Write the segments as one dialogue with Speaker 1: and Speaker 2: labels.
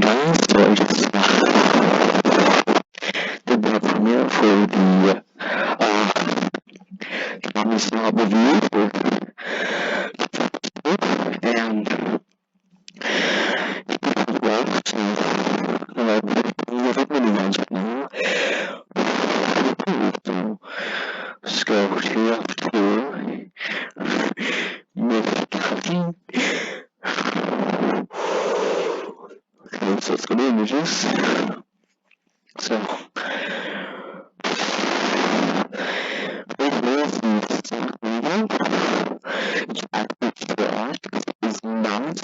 Speaker 1: guys, so I just did the premiere for the Tommy Slot review for and well, so we have miniguns right now. So let's go to up to mid-cooking. Okay, so let's go to images. So right here is the stock minigun. It's actually trash because it is not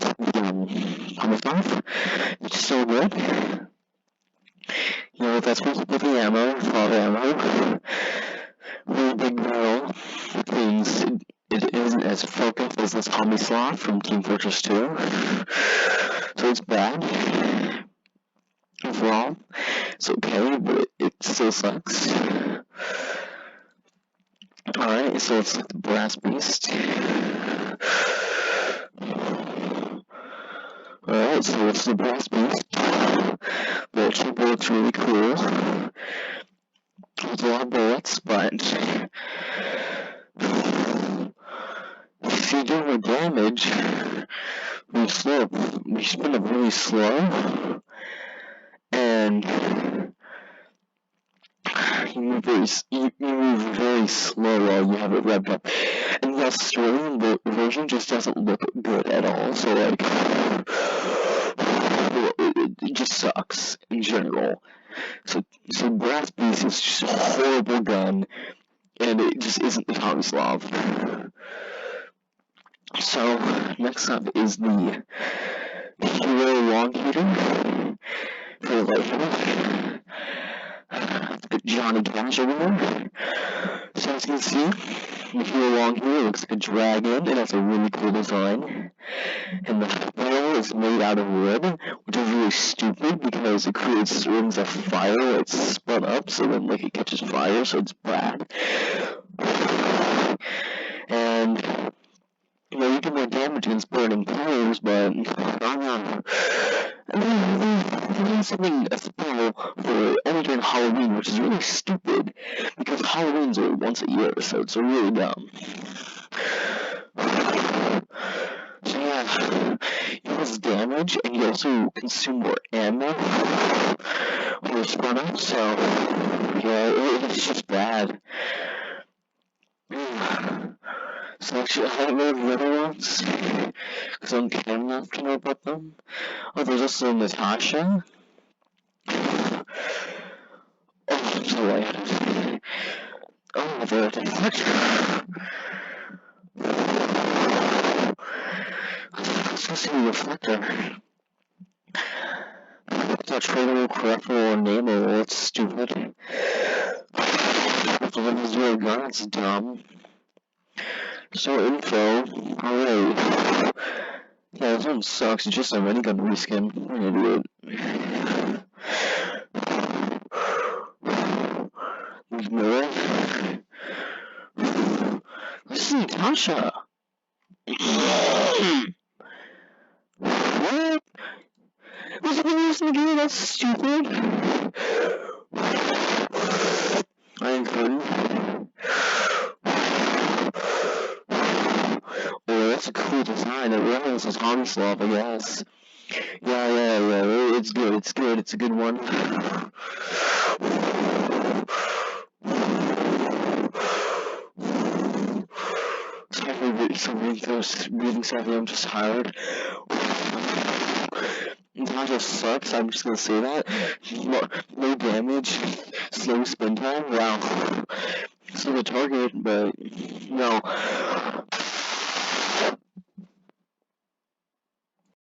Speaker 1: Thomas off. It's so good. You know, that's with the ammo, fall ammo. Really big barrel. Things it isn't as focused as this Tommy Slot from Team Fortress 2. So it's bad. Overall, it's okay, but it still sucks. Alright, so it's like the brass beast. Alright, so it's the brass beast. The chamber looks really cool. There's a lot of bullets, but if you do more damage, we spin up really slow, and you move very slow while you have it revved up. And the Australian version just doesn't look good at all, so like, it just sucks in general. So Brass Beast is just a horrible gun, and it just isn't the Tommy Slot. So next up is the Hero Long Heater for like Johnny Cash over there. So as you can see, the Hero Long Heater looks like a dragon. It has a really cool design. And the barrel is made out of wood, which is really stupid because it creates rings of fire when it's spun up, so then like it catches fire, so it's bad. And you know, you do more damage against burning players, but I don't know. They need something special for only during Halloween, which is really stupid because Halloween's only once a year, so it's really dumb. So yeah, you cause damage, and you also consume more ammo when it's spun up, so yeah, it's just bad. So actually, I haven't read the other ones, because I'm care enough to know about them. Oh, there's also Natasha. Oh, I'm so lightheaded. Oh, the deflector. I'm supposed to be a reflector. It's not tradable, corruptible, or nameable. It's stupid. The one is really gun, it's dumb. So info. Alright. Yeah, this one sucks. It's just a minigun reskin. I'm an idiot. There's more. This is Natasha. What? What's the reason to do? That's stupid. I ain't kidding. Oh, that's a cool design. It reminds us of Tommy Slot, I guess. Yeah. It's good. It's a good one. Sorry for breathing sadly, I'm just tired. Natasha sucks, I'm just gonna say that. No damage, slow spin time, wow. Still a target, but no.